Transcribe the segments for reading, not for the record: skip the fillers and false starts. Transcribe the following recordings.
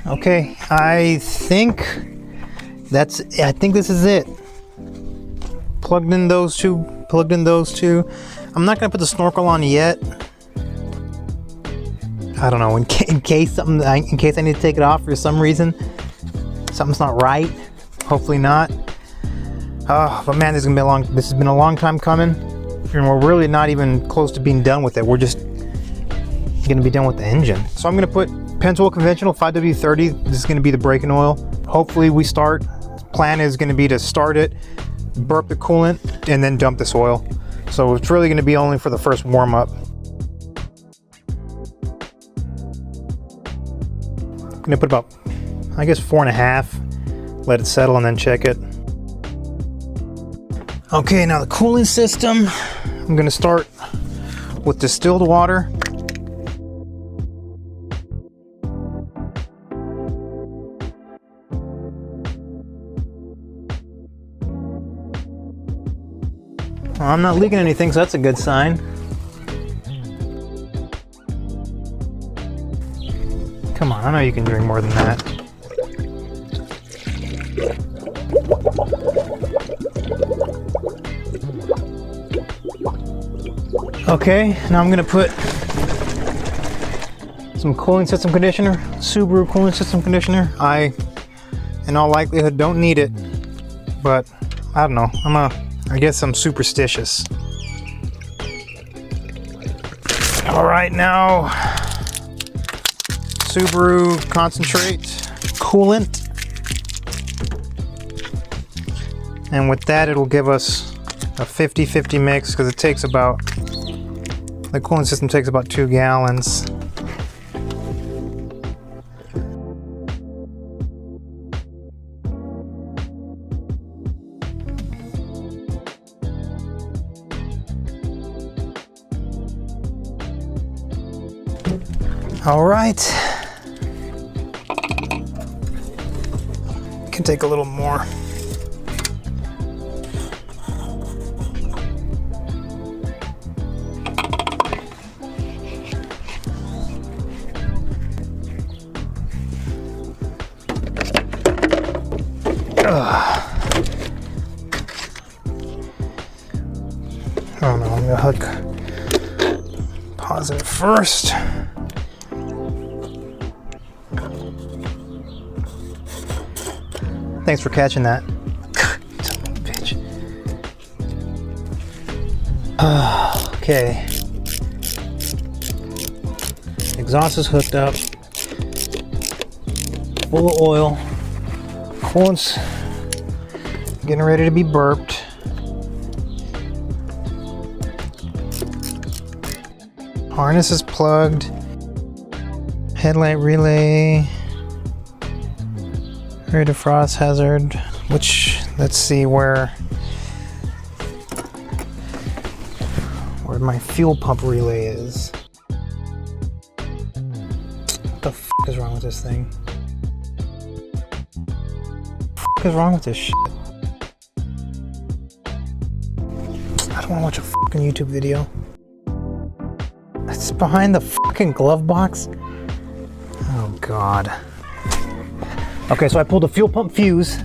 Okay, I think this is it. Plugged in those two. I'm not gonna put the snorkel on yet. I don't know, in case I need to take it off for some reason. Something's not right. Hopefully not. But man, this has been a long time coming, and we're really not even close to being done with it. We're just gonna be done with the engine. So I'm gonna put Pennzoil Conventional 5W30. This is gonna be the braking oil. Hopefully we start. Plan is gonna be to start it, burp the coolant, and then dump this oil. So it's really gonna be only for the first warm up. I'm gonna put about, I guess, 4.5. Let it settle and then check it. Okay, now the cooling system. I'm gonna start with distilled water. Well, I'm not leaking anything, so that's a good sign. Come on, I know you can drink more than that. Okay, now I'm gonna put some cooling system conditioner, Subaru cooling system conditioner. I, in all likelihood, don't need it, but I don't know. I guess I'm superstitious. All right, now Subaru concentrate coolant, and with that it'll give us a 50-50 mix, because the cooling system takes about 2 gallons. All right, can take a little more. Oh no, I'm gonna hook positive first. Thanks for catching that. Son of a bitch. Okay. Exhaust is hooked up. Full of oil. Coolant's getting ready to be burped. Harness is plugged. Headlight relay. Rear defrost hazard, which, let's see where my fuel pump relay is. What the f is wrong with this thing? What the f is wrong with this shit? I don't want to watch a fucking YouTube video. It's behind the fucking glove box. Oh god. Okay, so I pulled a fuel pump fuse.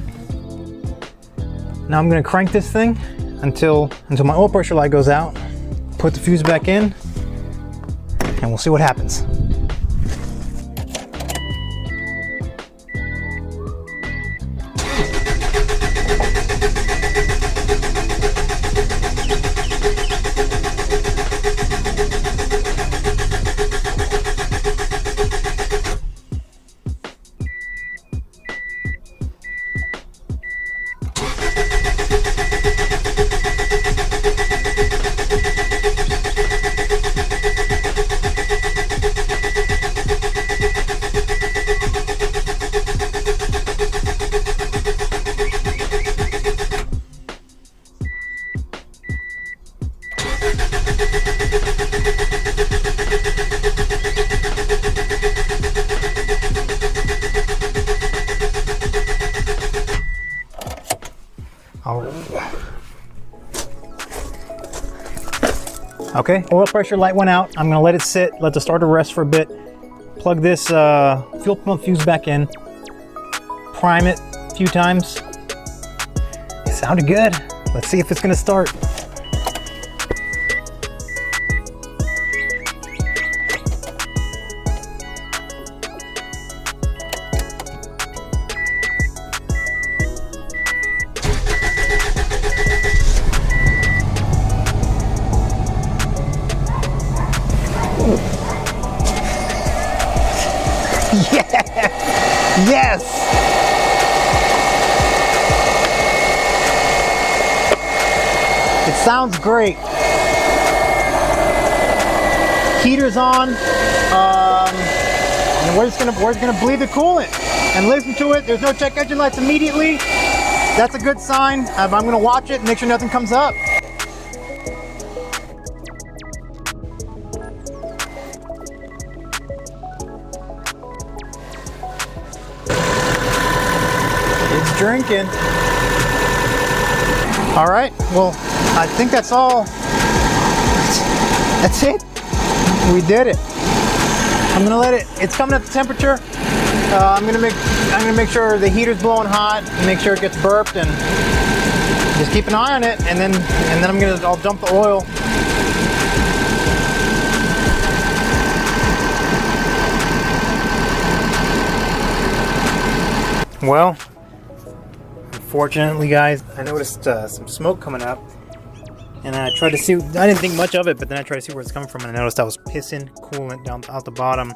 Now I'm gonna crank this thing until my oil pressure light goes out. Put the fuse back in, and we'll see what happens. Okay, oil pressure light went out. I'm gonna let it sit, let the starter rest for a bit, Plug this fuel pump fuse back in. Prime it a few times. It sounded good. Let's see if it's gonna start. Yes! It sounds great. Heater's on. And we're just gonna bleed the coolant and listen to it. There's no check engine lights immediately. That's a good sign. I'm gonna watch it and make sure nothing comes up. It's drinking. All right, well, I think that's all. That's it. We did it. I'm gonna let it. It's coming up to temperature. I'm gonna make sure the heater's blowing hot. Make sure it gets burped, and just keep an eye on it. And then I'll dump the oil. Well, unfortunately, guys, I noticed some smoke coming up, and I tried to see. I didn't think much of it, but then I tried to see where it's coming from, and I noticed I was pissing coolant down out the bottom.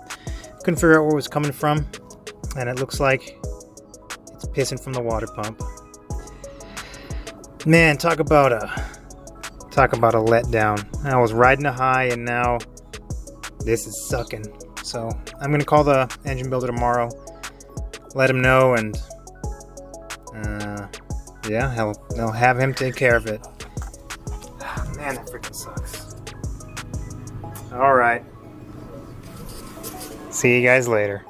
Couldn't figure out where it was coming from, and it looks like it's pissing from the water pump. Man, talk about a letdown. I was riding a high, and now this is sucking. So I'm gonna call the engine builder tomorrow, let him know, and yeah, they'll have him take care of it. Man, that freaking sucks. All right. See you guys later.